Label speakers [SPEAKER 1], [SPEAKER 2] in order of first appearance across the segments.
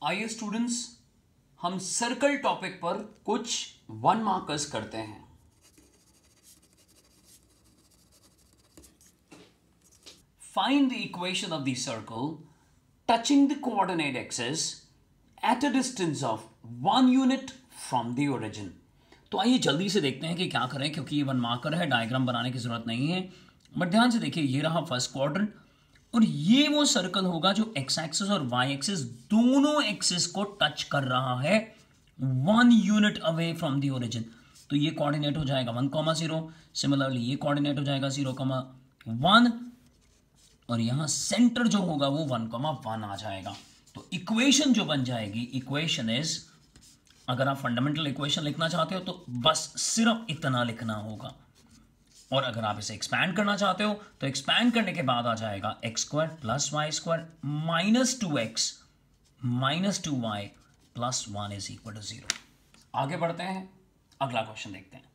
[SPEAKER 1] आइए स्टूडेंट्स, हम circle topic पर कुछ वन मार्कर्स करते हैं। Find the equation of the circle touching the coordinate axis at a distance of 1 unit from the origin. तो आइए जल्दी से देखते हैं कि क्या करें, क्योंकि ये वन मार्कर है, डायग्राम बनाने की जरूरत नहीं है। बट ध्यान से देखिए, ये रहा फर्स्ट क्वाड्रेंट और ये वो सर्कल होगा जो एक्स एक्सिस और वाई एक्सिस दोनों एक्सिस को टच कर रहा है 1 unit away from the origin. तो ये कोऑर्डिनेट हो जाएगा 1,0। सिमिलरली ये कोऑर्डिनेट हो जाएगा 0,1 और यहां सेंटर जो होगा वो 1,1 आ जाएगा। तो इक्वेशन जो बन जाएगी, इक्वेशन इज, अगर आप फंडामेंटल इक्वेशन लिखना चाहते हो तो बस सिर्फ इतना लिखना होगा, और अगर आप इसे एक्सपैंड करना चाहते हो तो एक्सपैंड करने के बाद आ जाएगा X square plus Y square minus 2x minus 2y plus 1 is equal to 0। आगे बढ़ते हैं, अगला क्वेश्चन देखते हैं।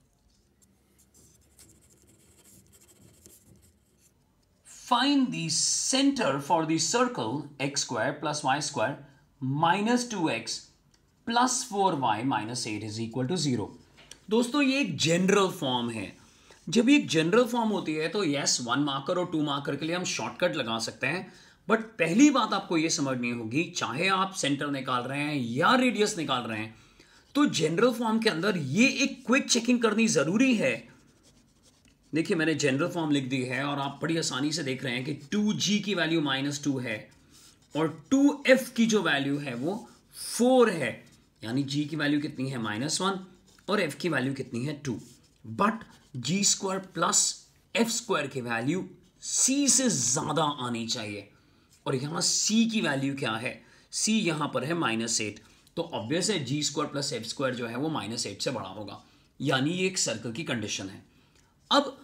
[SPEAKER 1] Find the centre for the circle X square plus Y square minus 2x plus 4y minus 8 is equal to 0। दोस्तों, ये एक general form है। जब ये जनरल फॉर्म होती है तो यस, 1 मार्कर और 2 मार्कर के लिए हम शॉर्टकट लगा सकते हैं। बट पहली बात आपको ये समझनी होगी, चाहे आप सेंटर निकाल रहे हैं या रेडियस निकाल रहे हैं, तो जनरल फॉर्म के अंदर ये एक क्विक चेकिंग करनी जरूरी है। देखिए, मैंने जनरल फॉर्म लिख दी है और आप बड़ी आसानी से देख रहे हैं कि 2g की वैल्यू -2 है और 2f की जो वैल्यू है वो 4 है, यानी g की वैल्यू कितनी है -1 और f की वैल्यू कितनी है 2। But G square plus F square की वैल्यू c से ज्यादा आनी चाहिए, और यहां c की वैल्यू क्या है, c यहां पर है -8, तो ऑब्वियस है जी स्क्वायर प्लस एफ स्क्वायर जो है वो -8 से बड़ा होगा, यानी ये एक सर्कल की कंडीशन है। अब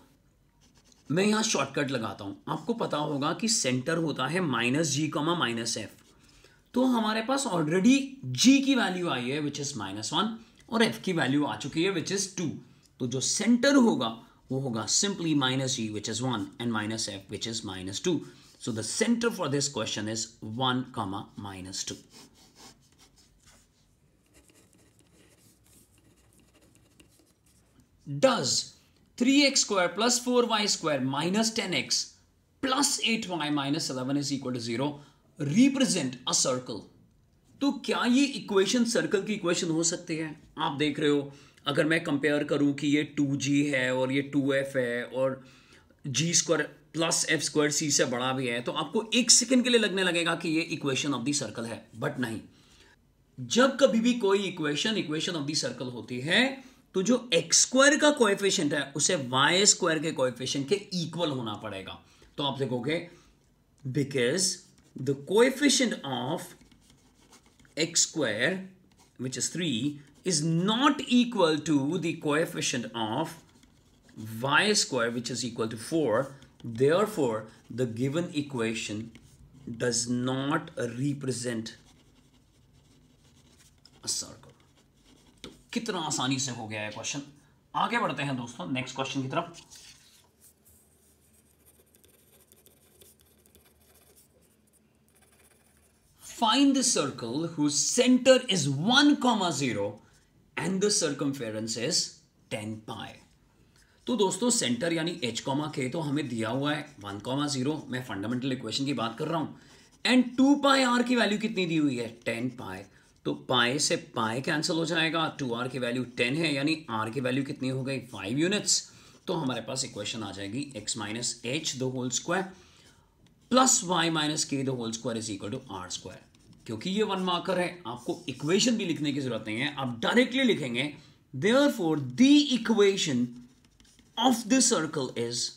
[SPEAKER 1] मैं यहां शॉर्टकट लगाता हूं। आपको पता होगा कि सेंटर होता है -g, -f, तो हमारे पास ऑलरेडी g की वैल्यू आई है विच इज -1 और f की वैल्यू आ चुकी है विच इज 2। तो जो सेंटर होगा वो होगा simply -g which is 1 and -f which is -2. So the center for this question is 1, -2. Does 3x square plus 4y square minus 10x plus 8y minus 11 is equal to 0 represent a circle? तो क्या ये equation circle की equation हो सकती है? आप देख रहे हो, अगर मैं कंपेयर करूं कि ये 2g है और ये 2f है और g square plus F square c से बड़ा भी है, तो आपको एक सेकंड के लिए लगने लगेगा कि ये इक्वेशन ऑफ द सर्कल है। बट नहीं, जब कभी भी कोई इक्वेशन ऑफ द सर्कल होती है तो जो एक्स स्क्वायर का कोएफिशिएंट है उसे वाई स्क्वायर के कोएफिशिएंट के इक्वल होना पड़ेगा। तो आप देखोगे, because the coefficient of x square, which is 3, is not equal to the coefficient of y square, which is equal to 4. Therefore, the given equation does not represent a circle. तो कितना आसानी से हो गया है क्वेश्चन। आगे बढ़ते हैं दोस्तों नेक्स्ट क्वेश्चन की तरफ। Find the circle whose center is 1,0 and the circumference is 10 pi. तो दोस्तों, सेंटर यानी h, k तो हमें दिया हुआ है 1,0। मैं फंडामेंटल इक्वेशन की बात कर रहा हूं। एंड 2 पाई r की वैल्यू कितनी दी हुई है, 10 पाई। तो पाई से पाई कैंसिल हो जाएगा, 2r की वैल्यू 10 है, यानी r की वैल्यू कितनी हो गई, 5 यूनिट्स। तो हमारे पास इक्वेशन आ जाएगी x minus h the whole square plus y minus k the whole square is equal to r square. क्योंकि ये 1 मार्कर है, आपको इक्वेशन भी लिखने की जरूरत नहीं है, आप डायरेक्टली लिखेंगे therefore the equation of the circle is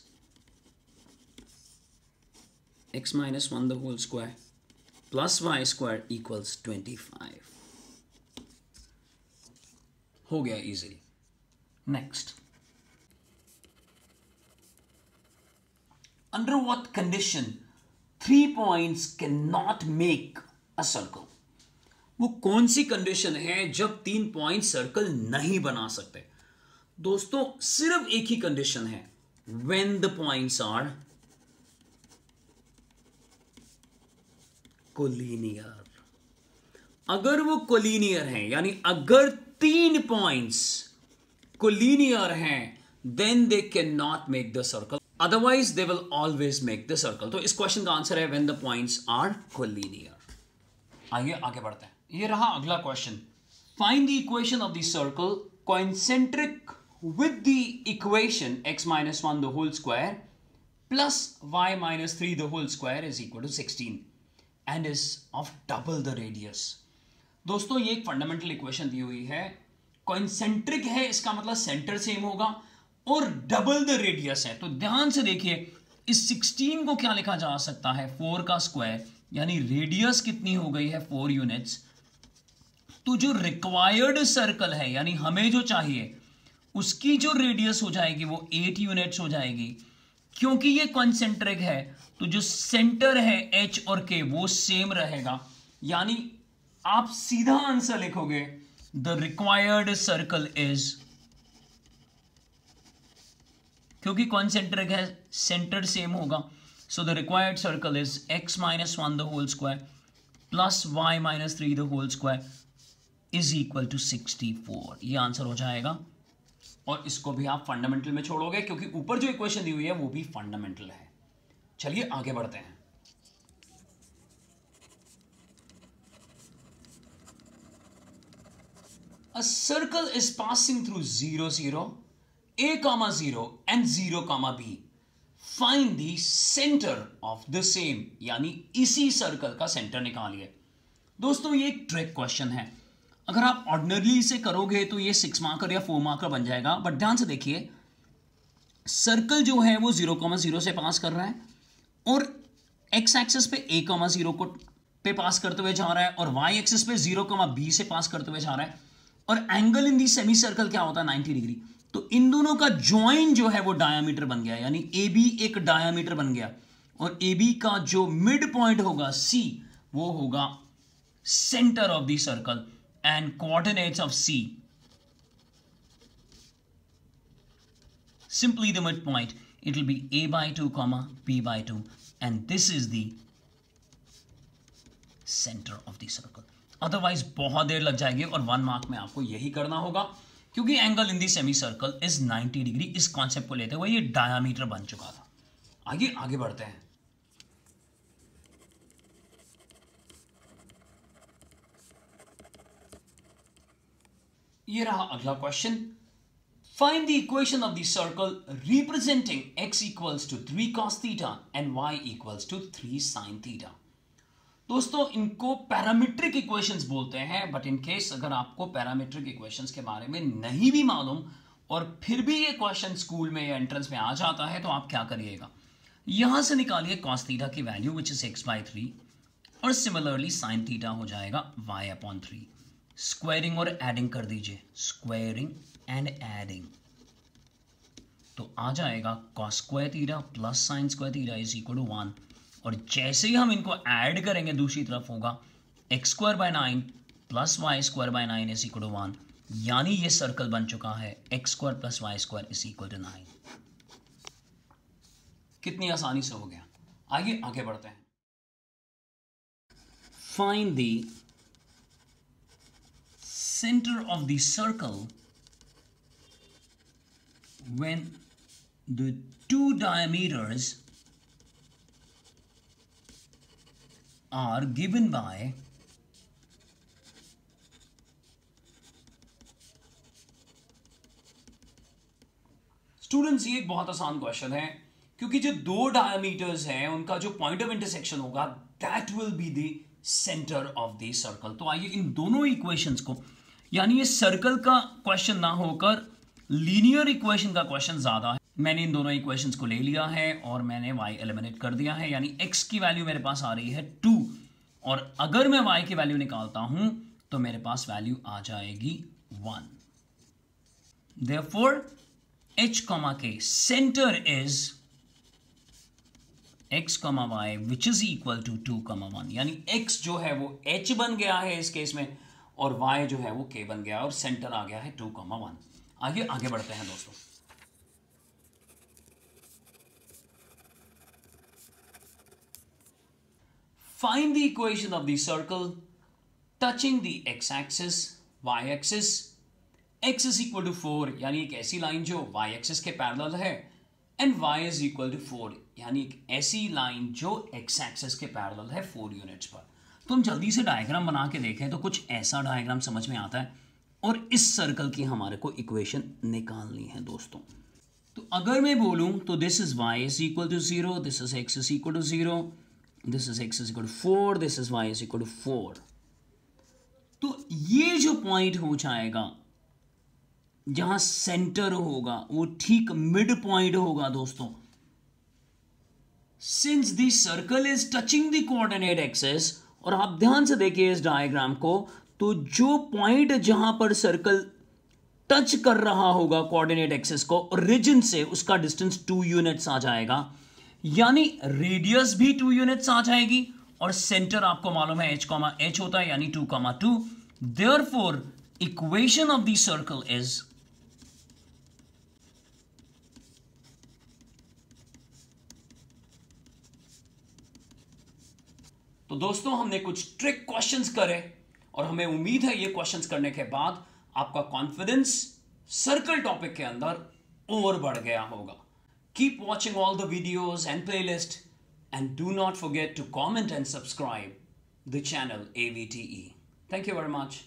[SPEAKER 1] x minus 1 the whole square plus Y square equals 25। हो गया easily. Next, under what condition 3 points can not make a circle? वो कौन सी कंडीशन है जब 3 पॉइंट सर्कल नहीं बना सकते? दोस्तों, सिर्फ एक ही कंडीशन है, when the points are collinear. अगर वो कोलिनियर है, यानी अगर 3 पॉइंट्स कोलिनियर हैं, then they can not make the circle, otherwise they will always make the circle. तो इस क्वेश्चन का आंसर है when the points are collinear. आइए आगे बढ़ते हैं। ये रहा अगला question. Find the equation of the circle concentric with the equation x minus 1 the whole square plus y minus 3 the whole square is equal to 16 and is of double the radius। दोस्तों ये एक fundamental equation दी हुई है, कोइंसेंट्रिक है, इसका मतलब centre same होगा और डबल द रेडियस है। तो ध्यान से देखिए, इस 16 को क्या लिखा जा सकता है, 4 का स्क्वायर, यानी रेडियस कितनी हो गई है 4 यूनिट्स। तो जो रिक्वायर्ड सर्कल है, यानी हमें जो चाहिए उसकी जो रेडियस हो जाएगी वो 8 यूनिट्स हो जाएगी। क्योंकि ये कॉन्सेंट्रिक है तो जो सेंटर है H और K वो सेम रहेगा, यानी आप सीधा आंसर लिखोगे द रिक्वायर्ड सर्कल इज, क्योंकि कॉन्सेंट्रिक है सेंटर सेम होगा, so the required circle is x minus 1 the whole square plus y minus 3 the whole square is equal to 64। ये आंसर हो जाएगा। और इसको भी आप फंडामेंटल में छोड़ोगे क्योंकि ऊपर जो इक्वेशन दी हुई है वो भी फंडामेंटल है। चलिए आगे बढ़ते हैं। A circle is passing through 0 0 a comma 0 and 0 comma b। Find the center of the same, यानी इसी सर्कल का सेंटर निकालिए। दोस्तों ये एक ट्रिक क्वेश्चन है, अगर आप ऑर्डिनरली इसे करोगे तो ये 6 मार्कर या 4 मार्कर बन जाएगा, बट ध्यान से देखिए सर्कल जो है वो 0,0 से पास कर रहा है और x एक्सिस पे a,0 को पे पास करते हुए जा रहा है और y एक्सिस पे 0,b से पास करते हुए जा रहा है, और angle in the semi circle क्या होता है 90 डिग्री। तो इन दोनों का ज्वाइन जो है वो डायामीटर बन गया, यानी AB एक डायामीटर बन गया और AB का जो मिड पॉइंट होगा C वो होगा centre of the circle and coordinates of C, simply the midpoint, it will be a by 2 comma b by 2 and this is the center of the circle। otherwise बहुत देर लग जाएगी और 1 mark में आपको यही करना होगा क्योंकि angle in the semi circle is 90 degree. इस कॉन्सेप्ट को लेते हुए ये डायामीटर बन चुका था। आगे बढ़ते हैं। ये रहा अगला question. Find the equation of the circle representing x equals to 3 cos theta and y equals to 3 sin theta. दोस्तों इनको पैरामीट्रिक इक्वेशंस बोलते हैं, बट इन केस अगर आपको पैरामीट्रिक इक्वेशंस के बारे में नहीं भी मालूम और फिर भी ये क्वेश्चन स्कूल में या एंट्रेंस में आ जाता है तो आप क्या करिएगा, यहां से निकालिए cos थीटा की वैल्यू विच इज x/3 और सिमिलरली sin थीटा हो जाएगा y/3। स्क्वायरिंग और एडिंग कर दीजिए, स्क्वायरिंग एंड एडिंग, तो आ जाएगा cos square theta plus sine square theta is equal to 1। और जैसे ही हम इनको ऐड करेंगे दूसरी तरफ होगा x²/9 plus y²/9 is equal to 1, यानी ये सर्कल बन चुका है x² plus y² is equal to 9। कितनी आसानी से हो गया। आगे बढ़ते हैं। Find the center of the circle when the two diameters are given by students. ये एक बहुत आसान क्वेश्चन है क्योंकि जो दो डायमीटर्स हैं उनका जो पॉइंट ऑफ इंटरसेक्शन होगा that will be the centre of the circle. तो आइए इन दोनों इक्वेशंस को, यानी ये सर्कल का क्वेश्चन ना होकर लीनियर इक्वेशन का क्वेश्चन ज्यादा है। मैंने इन दोनों इक्वेशंस को ले लिया है और मैंने y एलिमिनेट कर दिया है, यानी x की वैल्यू मेरे पास आ रही है 2 और अगर मैं y की वैल्यू निकालता हूं तो मेरे पास वैल्यू आ जाएगी 1। Therefore h, k centre is x, y which is equal to 2, 1, यानी x जो है वो h बन गया है इस केस में और y जो है वो k बन गया और सेंटर आ गया है 2, 1। आगे बढ़ते हैं दोस्तों। Find the equation of the circle touching the X axis, Y axis, x is equal to 4 यानी एक ऐसी लाइन जो y एक्सिस के पैरेलल है, and y is equal to 4 यानी एक ऐसी लाइन जो x एक्सिस के पैरेलल है 4 यूनिट्स पर। तो हम जल्दी से डायग्राम बना के देखें तो कुछ ऐसा डायग्राम समझ में आता है, और इस सर्कल की हमारे को इक्वेशन निकालनी है दोस्तों। तो अगर मैं बोलूं तो this is y is equal to 0, this is x is equal to 0, this is x is equal to 4, this is y is equal to 4। तो ये जो पॉइंट हो जाएगा जहां सेंटर होगा वो ठीक मिड पॉइंट होगा दोस्तों। Since the circle is touching the coordinate axis, और आप ध्यान से देखिए इस डायग्राम को, तो जो पॉइंट जहां पर सर्कल टच कर रहा होगा कोऑर्डिनेट एक्सिस को ओरिजिन से, उसका डिस्टेंस 2 यूनिट्स आ जाएगा, यानी रेडियस भी 2 यूनिट्स आ जाएगी, और सेंटर आपको मालूम है h, होता है यानी 2, 2। Therefore equation of the circle is तो दोस्तों हमने कुछ ट्रिक क्वेश्चंस करे, और हमें उम्मीद है ये क्वेश्चंस करने के बाद आपका कॉन्फिडेंस सर्कल टॉपिक के अंदर और बढ़ गया होगा। Keep watching all the videos and playlist, and do not forget to comment and subscribe the channel AVTE। Thank you very much.